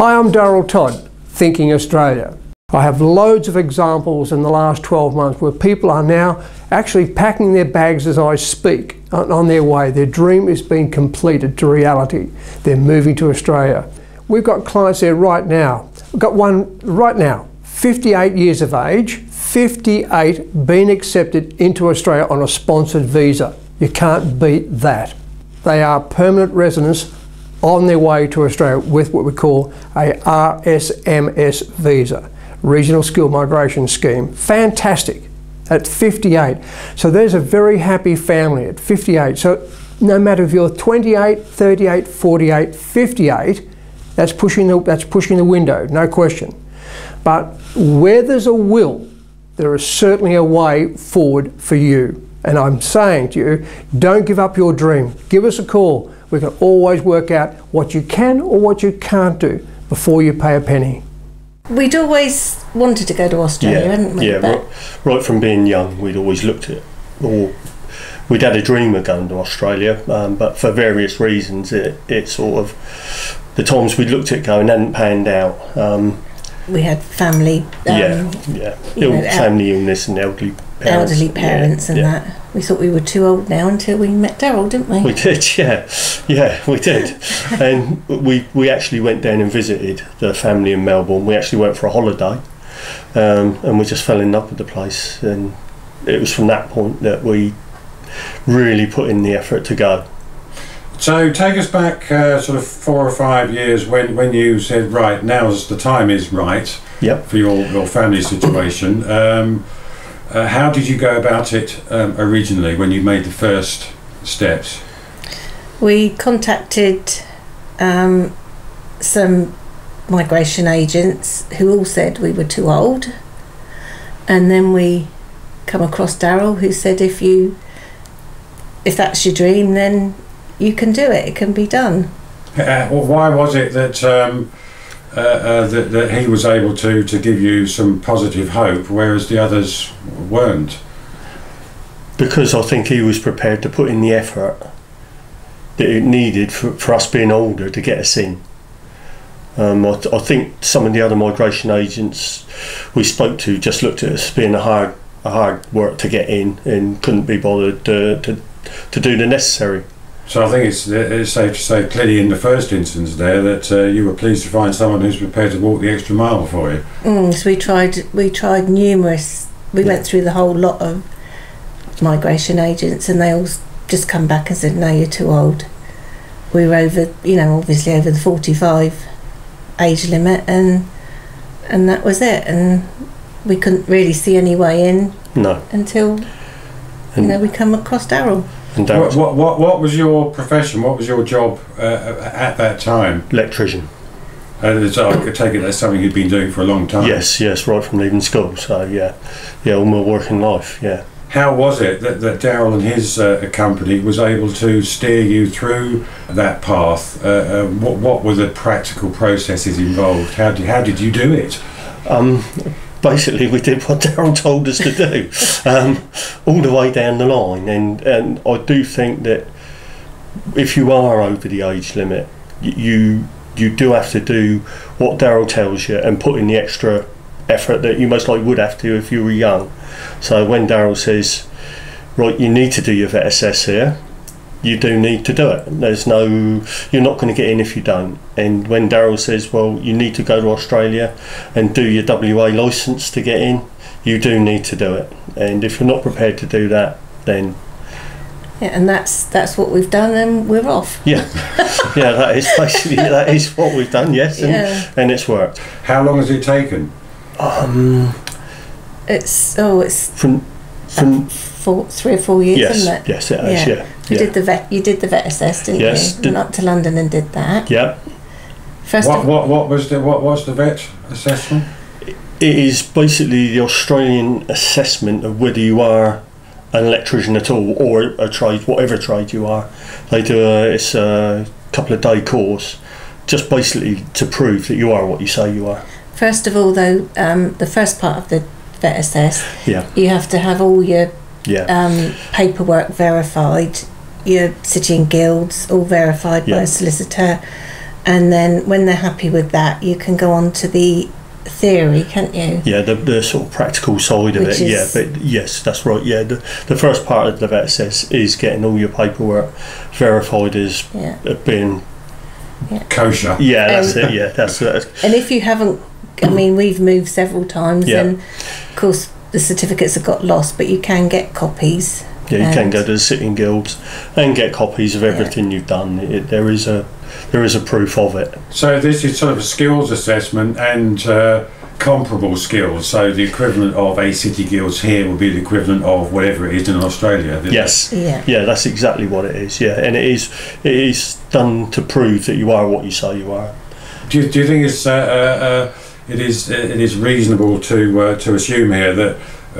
Hi, I'm Darryl Todd, Thinking Australia. I have loads of examples in the last 12 months where people are now actually packing their bags as I speak on their way. Their dream is being completed to reality. They're moving to Australia. We've got clients there right now. We've got one right now, 58 years of age, 58, being accepted into Australia on a sponsored visa. You can't beat that. They are permanent residents on their way to Australia with what we call a RSMS visa, Regional Skill Migration Scheme. Fantastic at 58. So there's a very happy family at 58. So no matter if you're 28, 38, 48, 58, that's pushing the window, no question. But where there's a will, there is certainly a way forward for you. And I'm saying to you, don't give up your dream. Give us a call. We can always work out what you can or what you can't do before you pay a penny. We'd always wanted to go to Australia, hadn't we? Yeah, right from being young, we'd always looked at, or we'd had a dream of going to Australia, but for various reasons, it sort of, the times we looked at going hadn't panned out. We had family, family illness and elderly parents and that. We thought we were too old now until we met Darryl, didn't we? We did, yeah, we did. And we actually went down and visited the family in Melbourne. We actually went for a holiday, and we just fell in love with the place. And it was from that point that we really put in the effort to go. So take us back sort of 4 or 5 years when you said, right, now's the time is right for your family situation. How did you go about it originally when you made the first steps? We contacted some migration agents who all said we were too old, and then we come across Darryl, who said if that's your dream, then you can do it. It can be done. Why was it that that he was able to give you some positive hope, whereas the others weren't? Because I think he was prepared to put in the effort that it needed for us being older to get us in. I think some of the other migration agents we spoke to just looked at us being a hard work to get in and couldn't be bothered to do the necessary. So I think it's safe to say clearly in the first instance there that you were pleased to find someone who's prepared to walk the extra mile for you. So we tried numerous. We went through the whole lot of migration agents, and they all just come back and said, no, you're too old. We were over, obviously over the 45 age limit, and that was it. And we couldn't really see any way in until we come across Darryl. What was your profession? What was your job at that time? Electrician. So I could take it that's something you'd been doing for a long time. Yes, right from leaving school. So all my working life. Yeah. How was it that Darryl and his company was able to steer you through that path? What were the practical processes involved? How did you do it? Basically, we did what Darryl told us to do, all the way down the line. And I do think that if you are over the age limit, you do have to do what Darryl tells you and put in the extra effort that you most likely would have to if you were young. So when Darryl says, right, you need to do your vet assess here, you do need to do it. You're not going to get in if you don't. And when Darryl says, well, you need to go to Australia and do your WA licence to get in, you do need to do it. And if you're not prepared to do that, then and that's what we've done, and we're off. That is basically that is what we've done. Yes, and it's worked. How long has it taken? It's from 3 or 4 years, isn't it? Yes, it is. Yeah. You did the vet assess, didn't you? Went up to London and did that. Yeah. What was the vet assessment? It is basically the Australian assessment of whether you are an electrician at all or a trade, whatever trade you are. They do it's a couple of day course, just basically to prove that you are what you say you are. First of all, though, the first part of the vet assess, you have to have all your paperwork verified, your city and guilds all verified by a solicitor, and then when they're happy with that, you can go on to the theory, can't you? Yeah, the sort of practical side of it. Yeah, but yes, that's right. Yeah, the first part of the vet assess is getting all your paperwork verified as being kosher. Yeah, that's it. Yeah, that's it. And if you haven't, I mean, we've moved several times, and of course the certificates have got lost, but you can get copies. Yeah, you can go to the sitting guilds and get copies of everything you've done. There is a proof of it. So this is sort of a skills assessment and comparable skills. So the equivalent of a city guilds here will be the equivalent of whatever it is in Australia. Yes. Yeah, that's exactly what it is. Yeah, and it is done to prove that you are what you say you are. Do you think it is reasonable to assume here that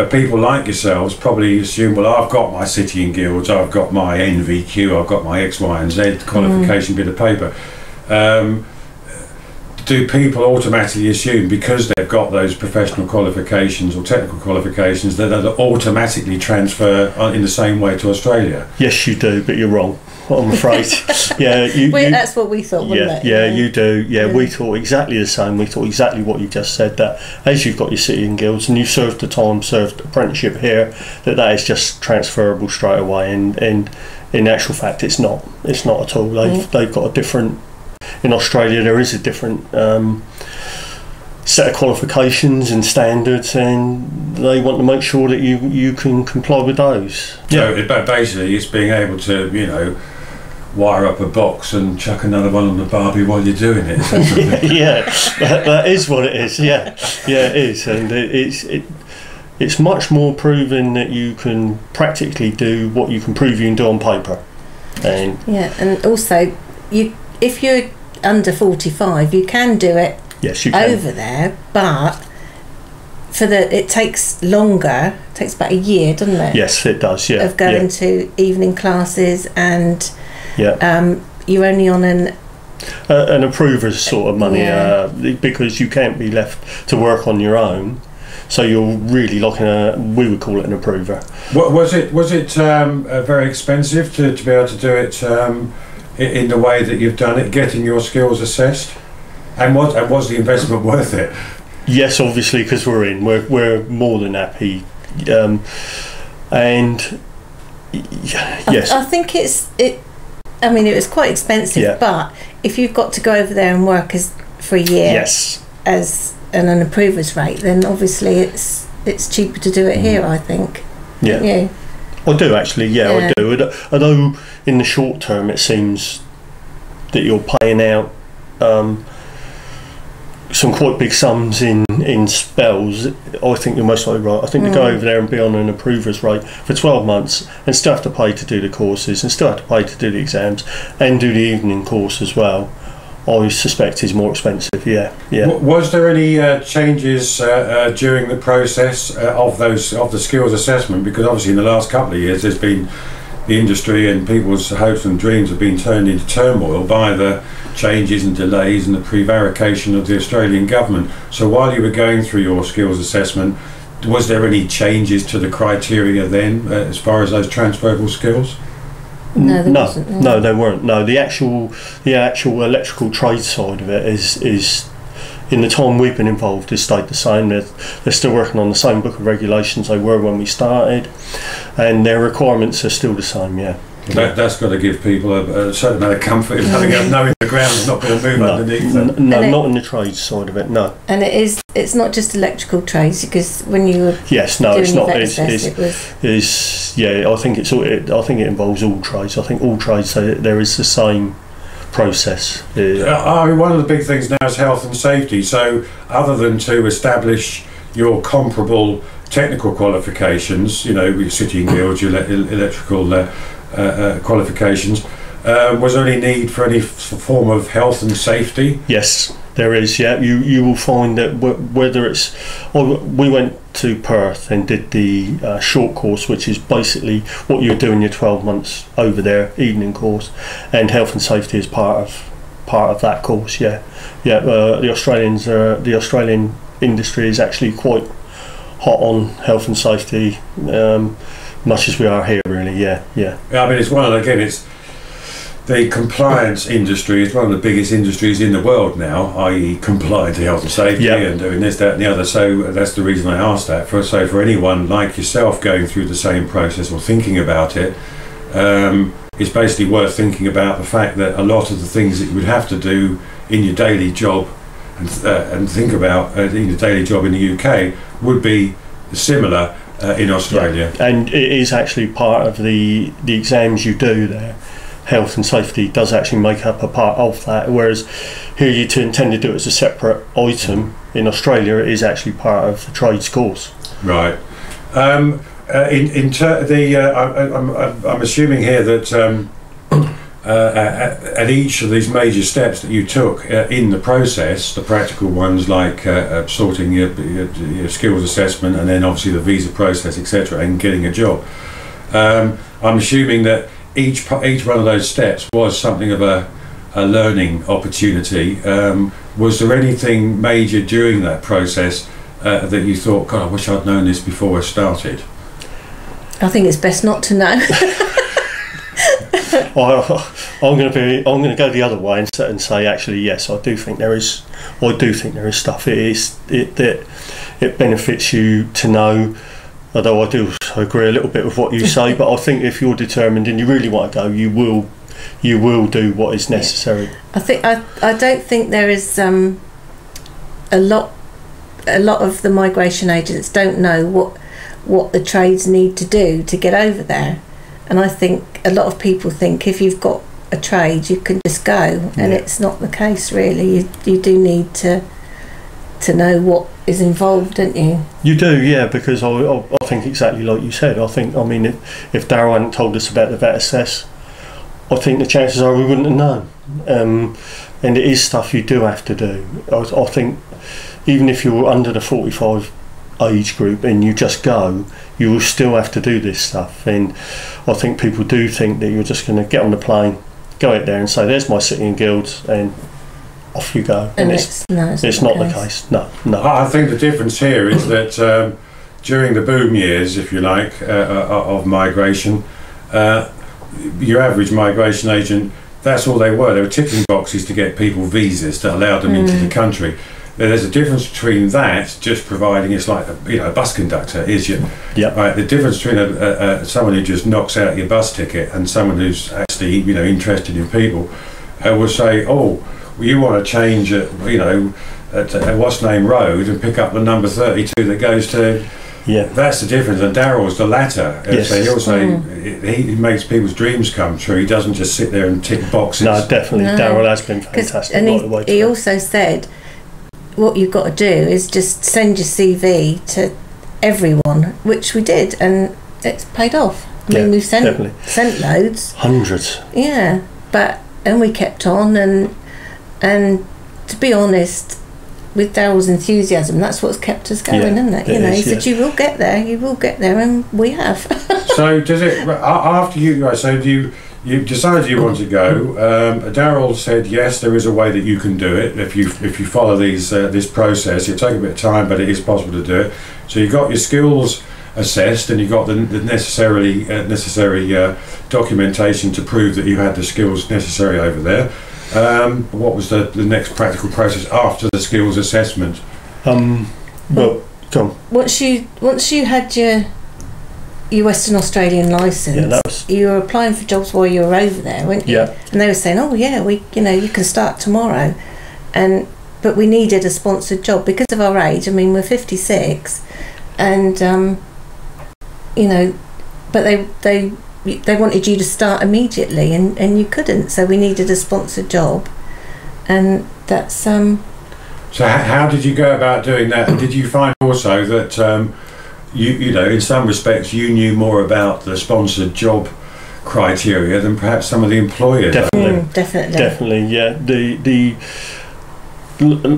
people like yourselves probably assume, well, I've got my city and guilds, I've got my NVQ, I've got my X, Y and Z qualification bit of paper. Do people automatically assume, because they've got those professional qualifications or technical qualifications, that they'll automatically transfer in the same way to Australia? Yes, you do, but you're wrong, I'm afraid. That's what we thought, wasn't it? Yeah, you do. Yeah, we thought exactly the same. We thought exactly what you just said, that as you've got your city and guilds and you've served apprenticeship here, that is just transferable straight away. And in actual fact, it's not. It's not at all. They've got a different. In Australia, there is a different set of qualifications and standards, and they want to make sure that you can comply with those. So basically, it's being able to, wire up a box and chuck another one on the Barbie while you're doing it. Yeah, that is what it is. Yeah, it is, and it's much more proven that you can practically do what you can prove you can do on paper. And also if you're under 45, you can do it. Yes, you can. Over there, but it takes longer. It takes about a year, doesn't it? Yes, it does. Yeah, of going to evening classes, and you're only on an approver's sort of money, because you can't be left to work on your own. So you're really like we would call it an approver. Was it very expensive to be able to do it in the way that you've done it, getting your skills assessed? And was the investment worth it? Yes, obviously, because we're more than happy, and yes, I think I mean, it was quite expensive, but if you've got to go over there and work for a year, as an approver's rate, then obviously it's cheaper to do it here, I think. Yeah, you? I do actually. I do. Although in the short term, it seems that you're paying out some quite big sums in spells. I think you're most likely right. I think to go over there and be on an approver's rate for 12 months and still have to pay to do the courses and still have to pay to do the exams and do the evening course as well, I suspect is more expensive. Yeah. Was there any changes during the process of the skills assessment? Because obviously in the last couple of years there's been the industry and people's hopes and dreams have been turned into turmoil by the changes and delays and the prevarication of the Australian government. So while you were going through your skills assessment, was there any changes to the criteria then as far as those transferable skills? No, there weren't. No, the actual electrical trade side of it is in the time we've been involved, has stayed the same. They're still working on the same book of regulations they were when we started, and their requirements are still the same. Yeah. That's got to give people a certain amount of comfort in knowing the ground is not going to move underneath them. No, not in the trade side of it. No. And it's not just electrical trades, because when you were it's not. I think it involves all trades. I think all trades, there is the same process. I mean, one of the big things now is health and safety. So other than to establish your comparable technical qualifications, your city and guilds, your electrical qualifications, was there any need for any form of health and safety? Yes, there is. Yeah, you will find that whether it's, we went to Perth and did the short course, which is basically what you're doing your 12 months over there, evening course, and health and safety is part of that course. The Australian industry is actually quite hot on health and safety, much as we are here, really. I mean, it's one of the, again, it's the compliance industry is one of the biggest industries in the world now, i.e. compliant to health and safety and doing this, that and the other. So that's the reason I asked that. For anyone like yourself going through the same process or thinking about it, it's basically worth thinking about the fact that a lot of the things that you would have to do in your daily job and think about in your daily job in the UK would be similar in Australia. Yeah. And it is actually part of the exams you do there. Health and safety does actually make up a part of that, whereas here you tend to do it as a separate item. In Australia it is actually part of the trades course. Right. I'm assuming here that at each of these major steps that you took in the process, the practical ones like sorting your skills assessment and then obviously the visa process, etc., and getting a job, I'm assuming that each one of those steps was something of a learning opportunity. Was there anything major during that process that you thought, God, I wish I'd known this before I started? I think it's best not to know. I'm going to go the other way and say actually yes, I do think there is stuff. It benefits you to know. Although I do agree a little bit with what you say, but I think if you're determined and you really want to go, you will do what is necessary. I don't think there is a lot of the migration agents don't know what the trades need to do to get over there, and I think a lot of people think if you've got a trade you can just go, and it's not the case really. You do need to know what is involved, don't you? You do, yeah, because I think exactly like you said. I mean, if Darryl hadn't told us about the vet assess, I think the chances are we wouldn't have known. And it is stuff you do have to do. I think even if you're under the 45 age group and you just go, you will still have to do this stuff. And I think people do think that you're just going to get on the plane, go out there and say, there's my city and guilds, and off you go. And it's not the case. No. I think the difference here is that during the boom years, if you like, of migration, your average migration agent, that's all they were. They were ticking boxes to get people visas that allowed them into the country. There's a difference between that, just providing, it's like a bus conductor is you. Yep. Right. The difference between someone who just knocks out your bus ticket and someone who's actually interested in people will say, oh, you want to change at What's Name Road and pick up the number 32 that goes to. Yeah, that's the difference. And Darryl's the latter. Yes. So he'll say he makes people's dreams come true. He doesn't just sit there and tick boxes. No, definitely. No. Darryl has been fantastic. And he also said, what you've got to do is just send your CV to everyone, which we did, and it's paid off. I mean, we've sent loads, hundreds. Yeah, and we kept on, and to be honest, with Darryl's enthusiasm, that's what's kept us going, isn't it? He said, you will get there, and we have. So does it, after you, so you decided you want to go, Darryl said, yes, there is a way that you can do it. If you follow this process, it'll take a bit of time, but it is possible to do it. So you got your skills assessed, and you got the necessary documentation to prove that you had the skills necessary over there. What was the next practical process after the skills assessment? Well, come. Once you had your Western Australian licence, you were applying for jobs while you were over there, weren't you? Yeah. And they were saying, oh yeah, you can start tomorrow, but we needed a sponsored job because of our age. I mean, we're 56, and but they wanted you to start immediately, and you couldn't, so we needed a sponsored job, and that's So how did you go about doing that? And did you find also that you in some respects you knew more about the sponsored job criteria than perhaps some of the employers? Definitely, yeah.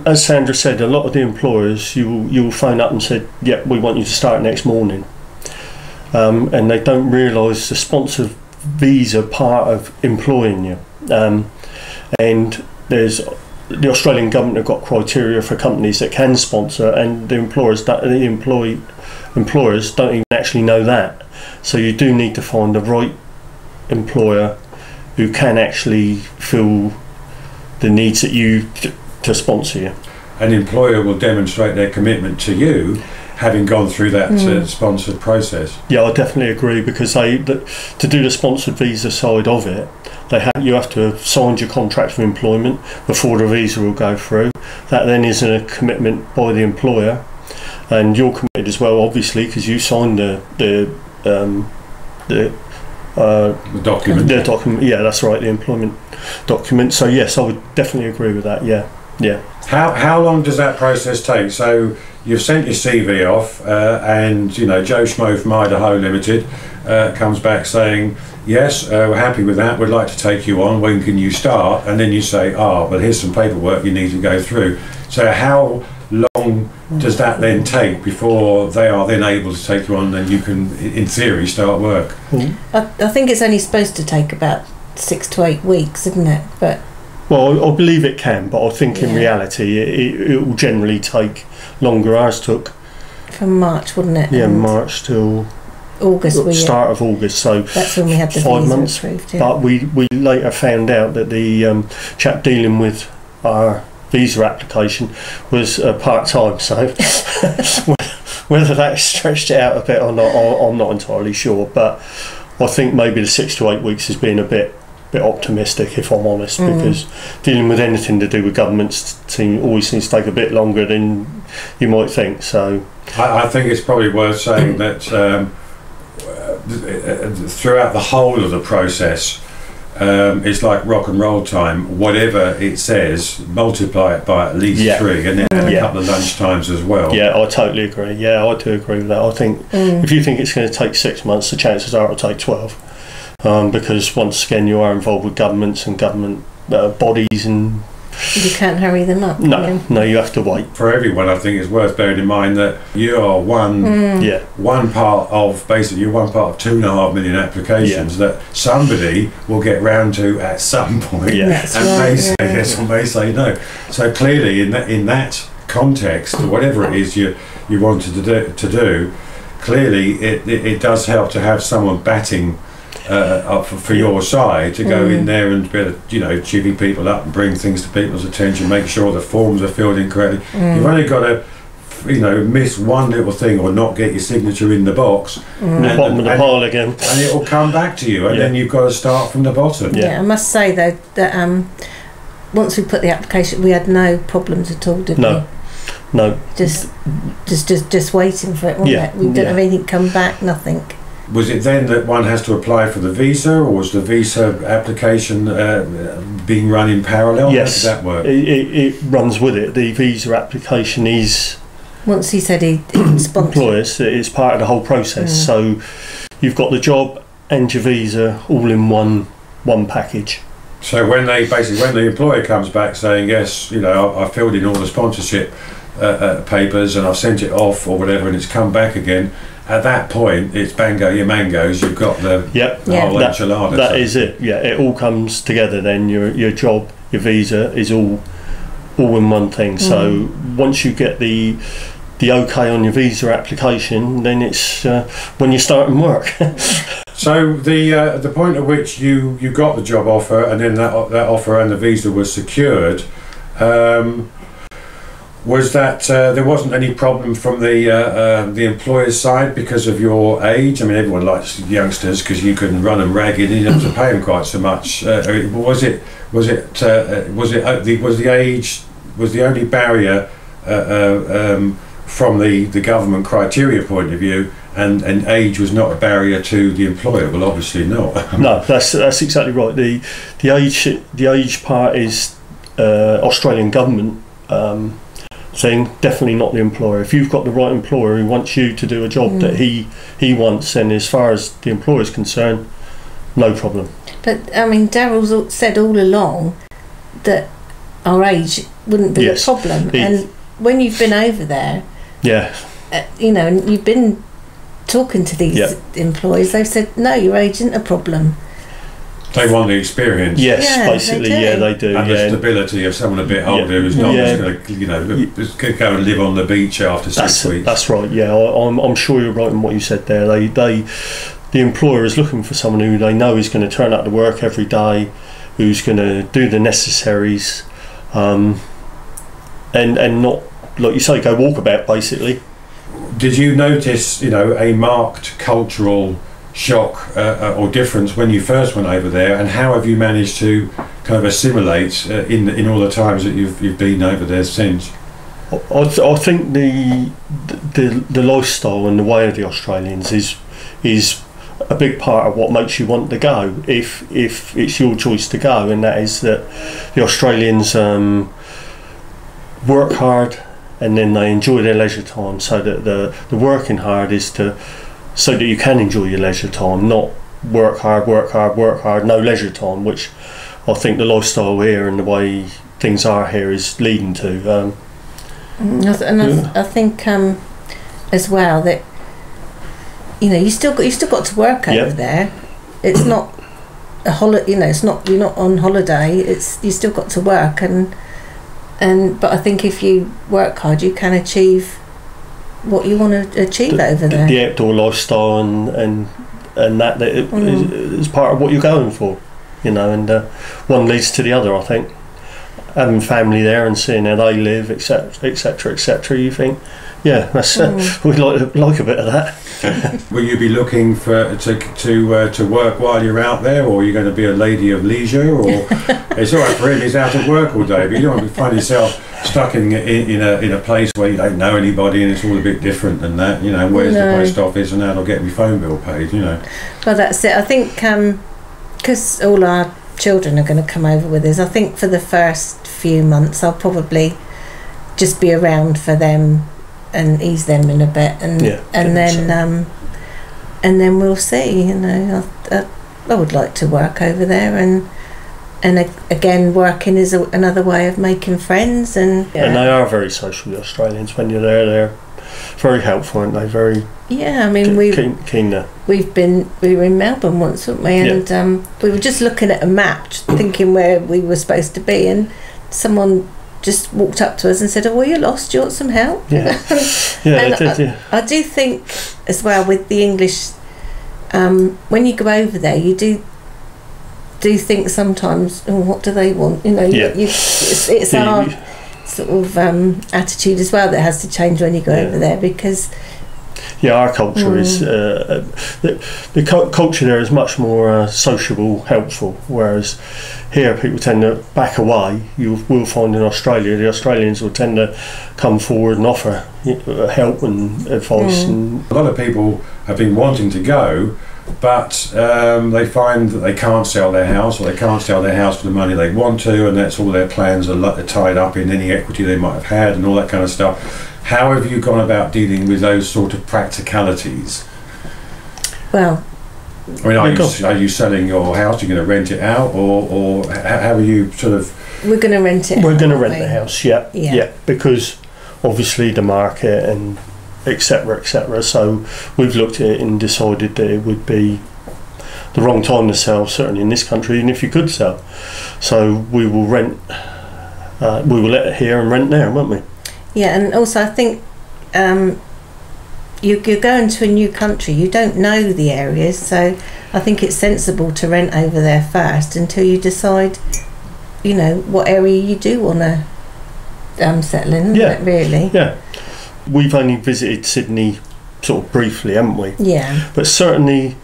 As Sandra said, a lot of the employers you will phone up and said, yeah, we want you to start next morning. And they don't realise the sponsor visa part of employing you. And there's the Australian government have got criteria for companies that can sponsor, and the employers don't even actually know that. So you do need to find the right employer who can actually feel the needs that you to sponsor you. An employer will demonstrate their commitment to you, having gone through that sponsored process. Yeah, I definitely agree, because to do the sponsored visa side of it, you have to have signed your contract of employment before the visa will go through. That then is a commitment by the employer, and you're committed as well, obviously, because you signed the document. The document, yeah, that's right, the employment document. So yes, I would definitely agree with that. Yeah. How long does that process take? So you've sent your CV off, and you know Joe Schmo from Idaho Limited comes back saying, yes, we're happy with that, we'd like to take you on, when can you start? And then you say, well, here's some paperwork you need to go through. So how long does that then take before they are then able to take you on and you can, in theory, start work? I think it's only supposed to take about 6 to 8 weeks, isn't it? But well, I believe it can, but I think in reality it will generally take longer. Ours took from March, wouldn't it? Yeah, March till August. Start of August, so that's when we had the 5 visa months. Approved, yeah. But we later found out that the chap dealing with our visa application was part-time, so whether that stretched it out a bit or not, I'm not entirely sure. But I think maybe the 6 to 8 weeks has been a bit optimistic, if I'm honest, because dealing with anything to do with governments always seems to take a bit longer than you might think. So I think it's probably worth saying that throughout the whole of the process, it's like rock and roll time. Whatever it says, multiply it by at least 3, and then a couple of lunch times as well. Yeah, I totally agree. Yeah, I do agree with that. I think if you think it's going to take 6 months, the chances are it'll take 12. Because once again you are involved with governments and government bodies, and you can't hurry them up. No, you have to wait. For everyone, I think it's worth bearing in mind that you are one part of 2.5 million applications that somebody will get round to at some point, may say yes or may say no. So clearly, in that context, whatever it is you wanted to do, clearly it does help to have someone batting up for your side, to go in there and be able to, chivvy people up and bring things to people's attention, make sure the forms are filled in correctly. You've only got to miss one little thing or not get your signature in the box, and the bottom of the pile again, and it will come back to you, and then you've got to start from the bottom. I must say though that once we put the application, we had no problems at all, did we? No, just waiting for it, wasn't it? We didn't have anything come back, nothing. Was it then that one has to apply for the visa, or was the visa application being run in parallel? Yes, how did that work? It runs with it. The visa application is, once he said he sponsored employers, it's part of the whole process. So you've got the job and your visa all in one package. So when the employer comes back saying, yes, I filled in all the sponsorship papers and I've sent it off or whatever, and it's come back again, at that point it's bango your mangoes, you've got the whole enchilada. That is it. Yeah, it all comes together then. Your job, your visa is all in one thing. So once you get the okay on your visa application, then it's when you're starting work. So the point at which you got the job offer, and then that offer and the visa was secured, was that there wasn't any problem from the employer's side because of your age? I mean, everyone likes youngsters because you can run them ragged and you don't have to pay them quite so much. Was the age the only barrier from the government criteria point of view, and age was not a barrier to the employer? Well, obviously not. No, that's exactly right. The age part is Australian government thing, definitely not the employer. If you've got the right employer who wants you to do a job that he wants, and as far as the employer is concerned, no problem. But I mean, Daryl's said all along that our age wouldn't be a problem, and when you've been over there, and you've been talking to these employers, they've said no, your age isn't a problem. They want the experience. Yes, basically, they do. And the stability of someone a bit older who's not just going to, go and live on the beach after 6 weeks. That's right. Yeah, I'm sure you're right in what you said there. the employer is looking for someone who they know is going to turn up to work every day, who's going to do the necessaries, and not, like you say, go walkabout basically. Did you notice, a marked cultural shock or difference when you first went over there, and how have you managed to kind of assimilate in all the times that you've been over there since? I think the lifestyle and the way of the Australians is a big part of what makes you want to go, if it's your choice to go, and that is that the Australians work hard and then they enjoy their leisure time, so that the working hard is so that you can enjoy your leisure time, not work hard, no leisure time, which I think the lifestyle here and the way things are here is leading to. I think as well that you still got to work over there. It's not a holiday. It's not, you're not on holiday. You still got to work, but I think if you work hard, you can achieve what you want to achieve over there. The outdoor lifestyle and that is part of what you're going for, and one leads to the other. I think having family there and seeing how they live, etc., you think, yeah, that's we'd like a bit of that. Will you be looking to work while you're out there, or are you going to be a lady of leisure? Or it's all right for him; he's out at work all day, but you don't want to find yourself stuck in a place where you don't know anybody and it's all a bit different than that. Where's the post office and how do I get my phone bill paid? Well, that's it. I think because all our children are going to come over with us, I think for the first few months I'll probably just be around for them and ease them in a bit, and then we'll see. I would like to work over there, and again, working is another way of making friends, and they are very social. The Australians, when you're there, they're very helpful, aren't they? Very keen there. We were in Melbourne once, weren't we? And we were just looking at a map, thinking where we were supposed to be, and someone just walked up to us and said, "Oh, you're lost. Do you want some help?" Yeah, I do think as well with the English, when you go over there, you do think sometimes, oh, what do they want? It's our sort of attitude as well that has to change when you go over there, because our culture is the culture there is much more sociable, helpful, whereas here people tend to back away. You will find in Australia the Australians will tend to come forward and offer help and advice. And a lot of people have been wanting to go, but they find that they can't sell their house, or they can't sell their house for the money they want to, and that's all their plans are tied up in any equity they might have had and all that kind of stuff. How have you gone about dealing with those sort of practicalities? Well, are you selling your house? Are you going to rent it out, or how are you sort of? We're going to rent it. We're going to rent the house, yeah, because obviously the market and etc. So we've looked at it and decided that it would be the wrong time to sell, certainly in this country, even if you could sell. So we will rent. We will let it here and rent there, won't we? Yeah, and also I think you're going to a new country, you don't know the areas, so I think it's sensible to rent over there first until you decide, what area you do want to settle in, isn't it, really? Yeah. We've only visited Sydney sort of briefly, haven't we? Yeah. But certainly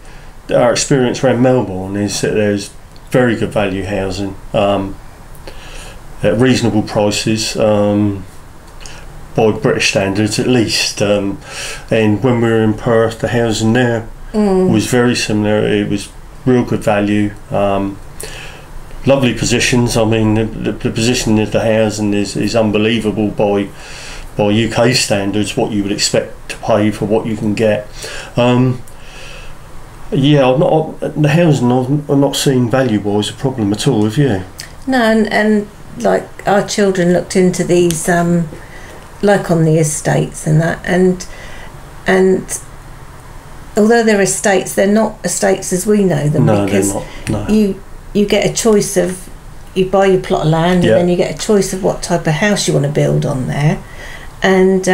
our experience around Melbourne is that there's very good value housing at reasonable prices, by British standards at least, and when we were in Perth, the housing there was very similar. It was real good value, lovely positions. I mean, the position of the housing is unbelievable by UK standards, what you would expect to pay for what you can get. The housing I'm not seeing value-wise a problem at all, have you? No, and like our children looked into these like on the estates and that, and although they're estates, they're not estates as we know them. No, because they're not. No. You get a choice of, you buy your plot of land, and then you get a choice of what type of house you want to build on there. And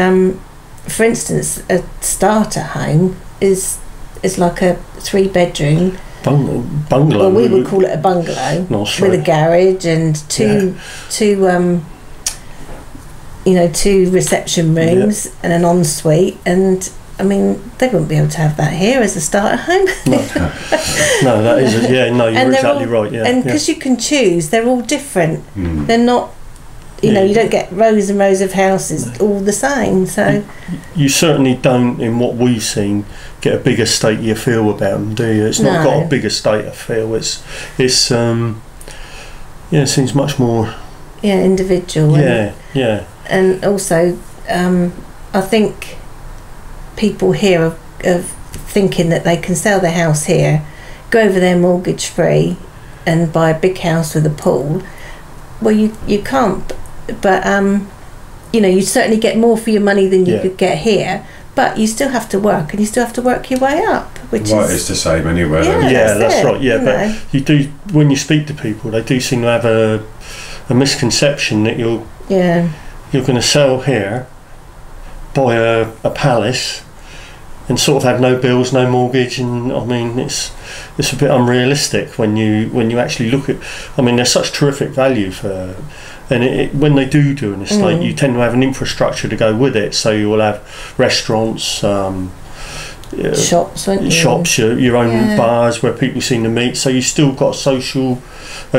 for instance, a starter home is it's like a 3-bedroom bungalow. Well, we would call it a bungalow with a garage and two reception rooms and an ensuite. And I mean, they wouldn't be able to have that here as a starter home. No, that isn't. Yeah, no, you're exactly right. Yeah, and because you can choose, they're all different. They're not. You know, you don't get rows and rows of houses all the same. So you certainly don't, in what we've seen, get a big estate you feel about them, do you? It's not got a big estate feel. It seems much more individual. And also, I think people here of thinking that they can sell their house here, go over there mortgage free, and buy a big house with a pool. Well, you can't. But you certainly get more for your money than you could get here. But you still have to work, and you still have to work your way up. It's the same anywhere. That's right. Yeah, but you do, when you speak to people, they do seem to have a misconception that you're going to sell here, buy a palace, and sort of have no bills, no mortgage. And I mean, it's a bit unrealistic when you actually look at. I mean, there's such terrific value for. And when they do an estate, you tend to have an infrastructure to go with it. So you will have restaurants, shops, your own bars where people seem to meet. So you still got a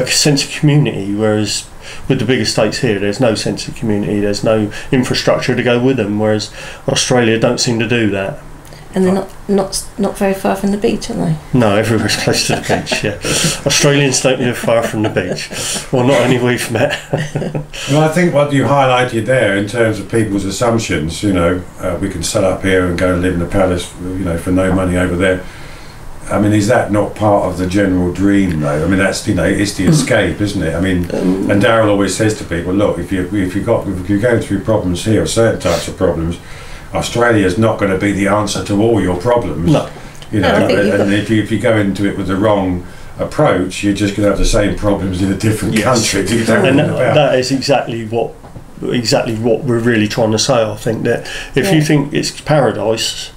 sense of community. Whereas with the big estates here, there's no sense of community. There's no infrastructure to go with them. Whereas Australia don't seem to do that. And they're not very far from the beach, are they? No, everywhere's close to the beach, yeah. Australians don't live far from the beach. Well, not any we've met. Well, I think what you highlighted there in terms of people's assumptions, we can set up here and go and live in a palace, for no money over there. I mean, is that not part of the general dream, though? I mean, that's, it's the escape, isn't it? I mean, and Daryl always says to people, look, if you're going through problems here, or certain types of problems, Australia is not going to be the answer to all your problems. No. And if you go into it with the wrong approach, you're just going to have the same problems in a different country. And that is exactly what we're really trying to say. I think that if you think it's paradise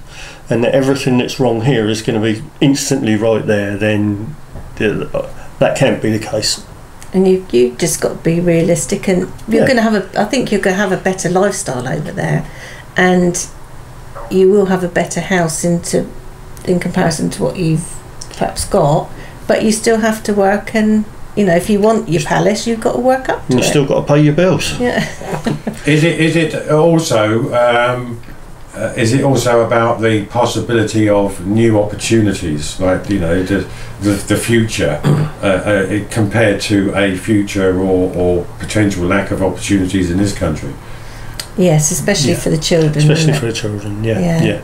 and that everything that's wrong here is going to be instantly right there, then that can't be the case. And you just got to be realistic, and you're going to have I think you're going to have a better lifestyle over there. And you will have a better house in comparison to what you've perhaps got, but you still have to work, and if you want your palace, you've got to work up to it. You've still got to pay your bills. Yeah. Is it also about the possibility of new opportunities, like the future, compared to a future or potential lack of opportunities in this country? Yes, especially for the children. Especially for the children, yeah.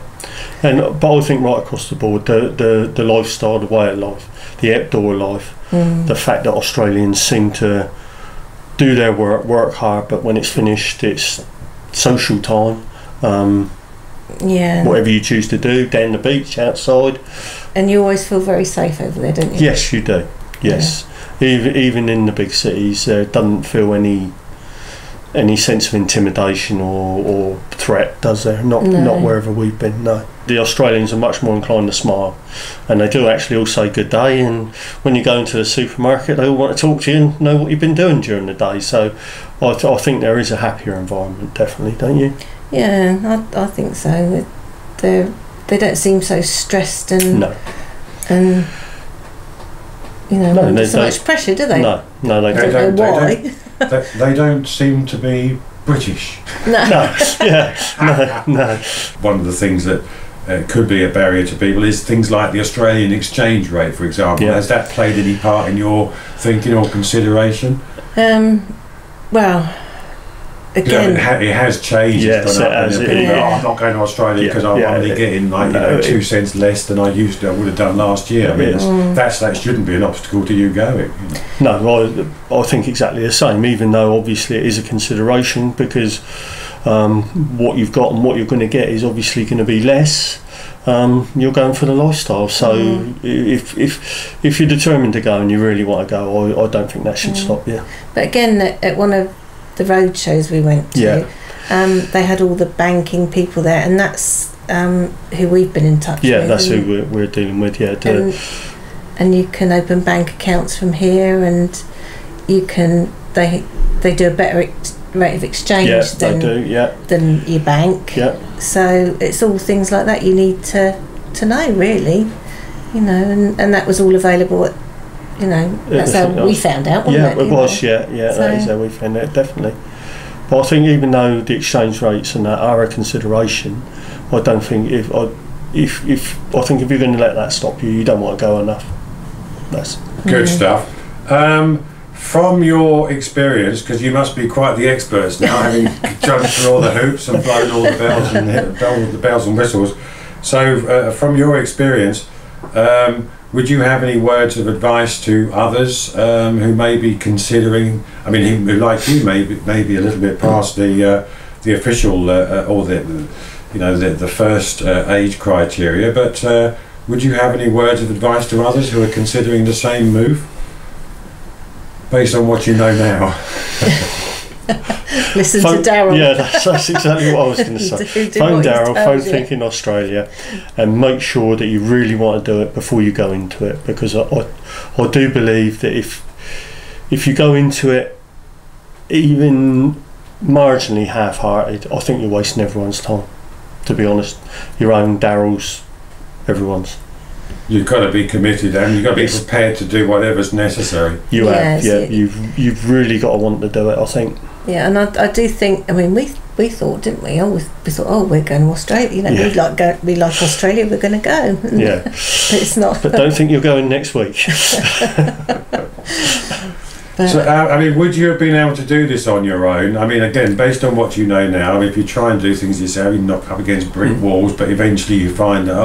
But I think right across the board, the lifestyle, the way of life, the outdoor life, the fact that Australians seem to do their work hard, but when it's finished, it's social time. Whatever you choose to do, down the beach, outside. And you always feel very safe over there, don't you? Yes, you do. Yes, even in the big cities, there doesn't feel any sense of intimidation or threat, does there? Not wherever we've been. No, the Australians are much more inclined to smile, and they do actually all say good day. And when you go into the supermarket, they all want to talk to you and know what you've been doing during the day. So I think there is a happier environment, definitely, don't you? Yeah, I think so. They don't seem so stressed and under so much pressure, do they? No, they don't know why. They don't seem to be British. No. No. One of the things that could be a barrier to people is things like the Australian exchange rate, for example. Has that played any part in your thinking or consideration? Well, again, it has changed. Yes, I'm not going to Australia because I'm only getting 2 cents less than I would have done last year. I mean, that shouldn't be an obstacle to you going. No, I think exactly the same. Even though obviously it is a consideration, because what you've got and what you're going to get is obviously going to be less. You're going for the lifestyle. So if you're determined to go and you really want to go, I don't think that should stop you. But again, at one of the road shows we went to, they had all the banking people there, and that's who we've been in touch with. Yeah, that's who we're dealing with. Yeah, and you can open bank accounts from here, and you can they do a better rate of exchange than your bank. Yeah. So it's all things like that you need to know, really, you know, and that was all available at, you know, that's how we found out, wasn't it? It was, so that is how we found out, definitely. But I think even though the exchange rates and that are a consideration, I don't think if you're going to let that stop you, you don't want to go enough. That's good stuff. From your experience, because you must be quite the experts now, having jumped through all the hoops and blown all the bells and the bells and whistles. So, from your experience, would you have any words of advice to others who may be considering? I mean, who like you may be a little bit past the official or the first age criteria, but would you have any words of advice to others who are considering the same move, based on what you know now? Listen to Daryl. Yeah, that's exactly what I was going to say. Phone Daryl, phone Thinking Australia, and make sure that you really want to do it before you go into it, because I do believe that if you go into it even marginally half-hearted, I think you're wasting everyone's time, to be honest. Your own, Daryl's, everyone's. You've got to be committed, and you've got to be prepared to do whatever's necessary. You've really got to want to do it, I think. Yeah, and I do think, I mean, we thought, didn't we? We thought, oh, we're going to Australia. You know, we like Australia. We're going to go. Yeah, but it's not. But don't think you're going next week. So, I mean, would you have been able to do this on your own? I mean, again, based on what you know now, I mean, if you try and do things yourself, you knock up against brick walls, but eventually you find that,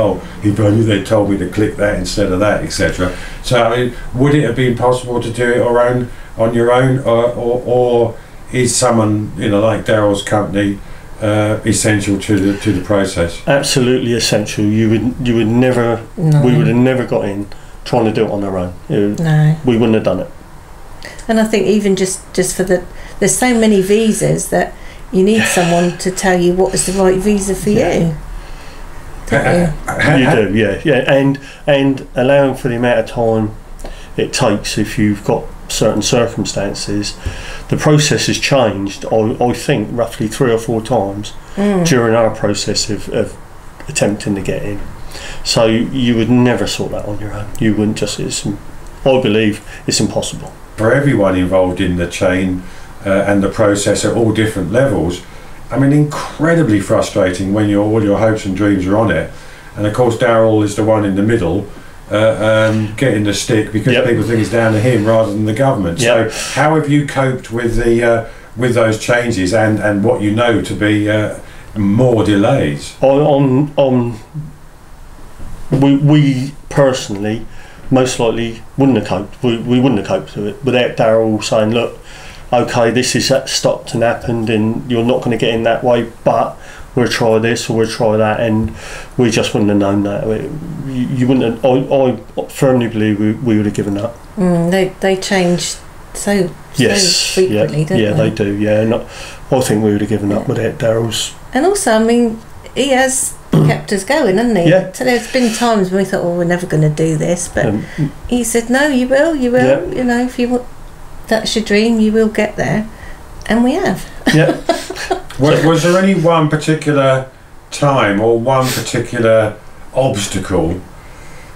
if only they told me to click that instead of that, etc. So, I mean, would it have been possible to do it on your own, or is someone, like Daryl's company, essential to the process? Absolutely essential. You would never. No. We would have never got in trying to do it on our own. No, we wouldn't have done it. And I think even just for there's so many visas that you need someone to tell you what is the right visa for you. You do, yeah, and allowing for the amount of time it takes if you've got certain circumstances. The process has changed, I think, roughly 3 or 4 times during our process of attempting to get in. So you would never sort that on your own. You wouldn't just. I believe it's impossible. For everyone involved in the chain and the process at all different levels, I mean, incredibly frustrating when all your hopes and dreams are on it, and of course Daryl is the one in the middle getting the stick because people think it's down to him rather than the government. So how have you coped with those changes and what you know to be more delays? We personally most likely wouldn't have coped. We wouldn't have coped with it without Daryl saying, look, okay, this is stopped and happened and you're not going to get in that way, but we'll try this or we'll try that, and we just wouldn't have known that. You wouldn't have, I firmly believe we would have given up. They change so frequently, don't they? Yeah, they do, and I think we would have given up without Daryl's. And also, I mean, he has kept us going, hasn't he? Yeah. So there's been times when we thought, we're never going to do this, but he said, no, you will, Yeah. if you want, that's your dream, you will get there, and we have. Yeah. Was there any one particular time or one particular obstacle,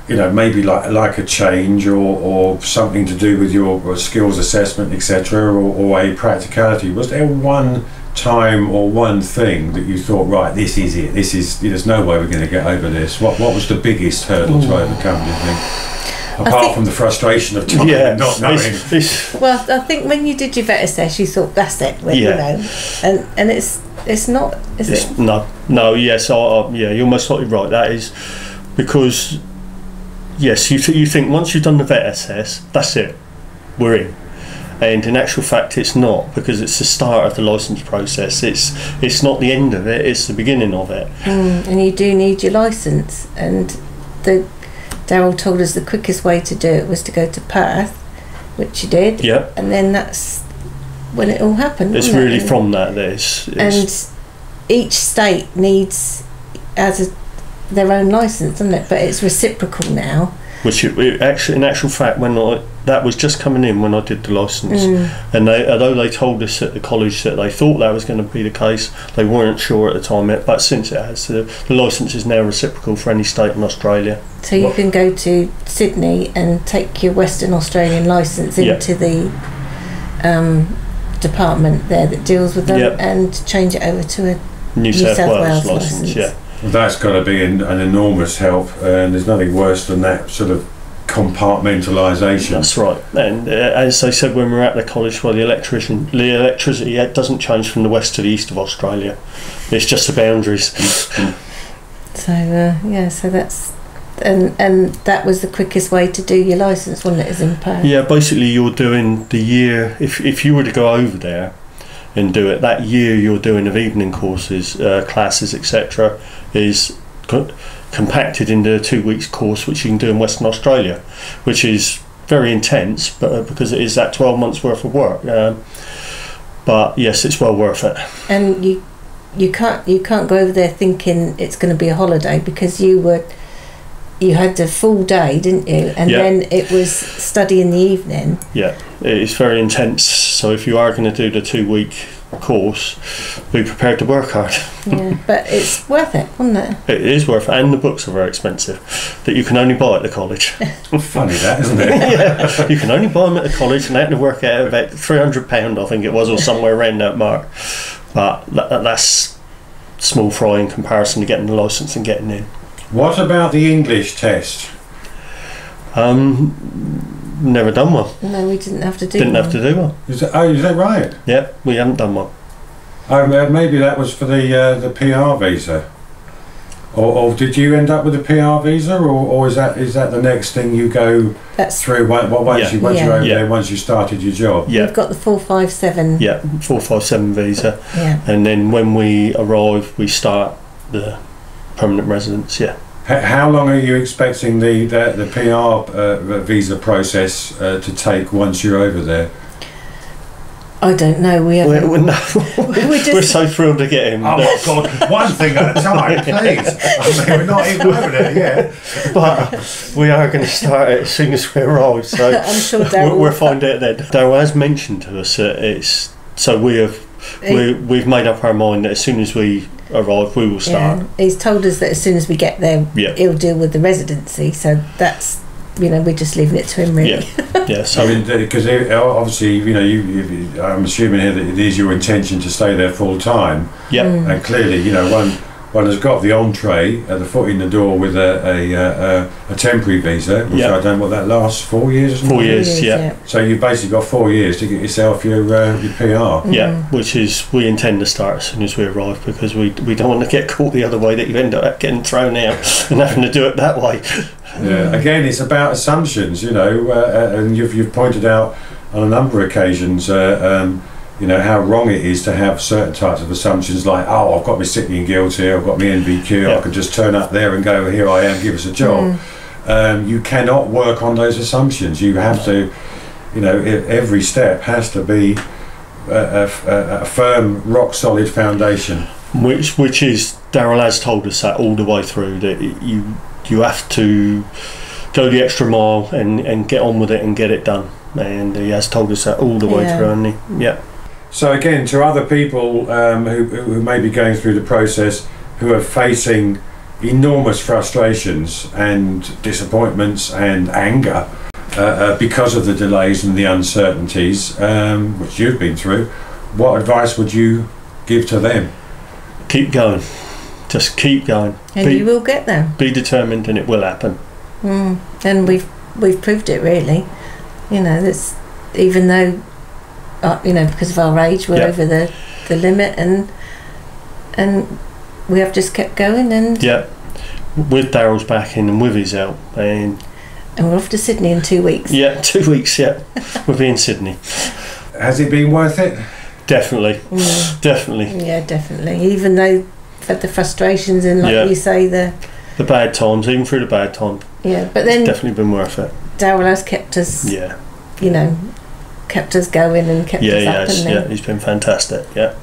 maybe like a change or something to do with your skills assessment, etc., or a practicality? Was there one time or one thing that you thought, right, this is it, there's no way we're going to get over this? What was the biggest hurdle to overcome, do you think? Apart from the frustration of time and not knowing. Well, I think when you did your vet assess, you thought, that's it, and it's not, is it? No, yes, you're most likely right. That is because, yes, you think once you've done the vet assess, that's it, we're in. And in actual fact, it's not, because it's the start of the licence process. It's not the end of it, it's the beginning of it. And you do need your licence, and Daryl told us the quickest way to do it was to go to Perth, which you did. Yep. And then that's when it all happened. It's really from that. And each state needs, as a their own licence, doesn't it? But it's reciprocal now. Which actually, in actual fact, that was just coming in when I did the licence, and although they told us at the college that they thought that was going to be the case, they weren't sure at the time. But since it has, the licence is now reciprocal for any state in Australia. So you can go to Sydney and take your Western Australian licence into the department there that deals with them and change it over to a New South Wales licence. Yeah. Well, that's got to be an enormous help, and there's nothing worse than that sort of compartmentalisation. That's right, and as they said when we were at the college, well, the electricity doesn't change from the west to the east of Australia. It's just the boundaries. So that's and that was the quickest way to do your licence, wasn't it? As in Perth. Yeah, basically you're doing the year. If you were to go over there and do it that year, you're doing of evening courses, classes, etc. is compacted into a 2 weeks course which you can do in Western Australia, which is very intense, but because it is that 12 months worth of work. But yes, it's well worth it. And you can't go over there thinking it's going to be a holiday, because you had the full day, didn't you? And then it was study in the evening. Yeah, it's very intense. So if you are going to do the 2 week course, be prepared to work hard. Yeah, but it's worth it, isn't it? It is worth it, and the books are very expensive that you can only buy at the college. Funny that, isn't it? Yeah, you can only buy them at the college, and they had to work out about £300, I think it was, or somewhere around that mark. But that's small fry in comparison to getting the licence and getting in. What about the English test? Never done one. No, we didn't have to do Didn't have to do one. Is that right? Yeah, we haven't done one. Maybe that was for the PR visa. Or did you end up with a PR visa, or is that the next thing you go through once you're over there, once you started your job? Yeah, we've got the 457. Yeah, 457 visa. Yeah, and then when we arrive, we start the permanent residence. Yeah. How long are you expecting the PR visa process to take once you're over there? I don't know. We haven't. We're so thrilled to get him. Oh my God! One thing at a time, please. I mean, we're not even over there yet. But we are going to start it as soon as we arrive. So I'm sure Darryl we'll find out then. Darryl has mentioned to us that we've made up our mind that as soon as we arrive, we will start. Yeah, he's told us that as soon as we get there, he'll deal with the residency. So that's, we're just leaving it to him, really. Yeah. So I mean, because obviously, I'm assuming here that it is your intention to stay there full time. Yeah. And clearly, one has got the entree at the foot in the door with a temporary visa, which I don't know what that lasts, 4 years or something? 4 years, yeah. So you've basically got 4 years to get yourself your PR. Yeah, which is, we intend to start as soon as we arrive, because we don't want to get caught the other way, that you end up getting thrown out and having to do it that way. Yeah. Again, it's about assumptions, and you've pointed out on a number of occasions how wrong it is to have certain types of assumptions, like, I've got my sitting and guilt here, I've got my NVQ, I can just turn up there and go, here I am, give us a job. You cannot work on those assumptions. You have to, every step has to be a firm, rock solid foundation. Which is, Darryl has told us that all the way through, that you have to go the extra mile and get on with it and get it done. And he has told us that all the way through, hasn't he? Yeah. So again, to other people who may be going through the process, who are facing enormous frustrations and disappointments and anger because of the delays and the uncertainties, which you've been through, what advice would you give to them? Keep going. Just keep going. And you will get there. Be determined, and it will happen. And we've proved it, really. That's, even though because of our age, we're over the limit, and we have just kept going, and with Darryl's backing and with his help, and we're off to Sydney in 2 weeks. 2 weeks. We'll be in Sydney. Has it been worth it? Definitely. Definitely. Yeah, definitely. Even though we've had the frustrations and, like you say, the bad times, even through the bad time. Yeah, but then it's definitely been worth it. Darryl has kept us. Kept us going and kept us up. Yeah, he's been fantastic. Yeah.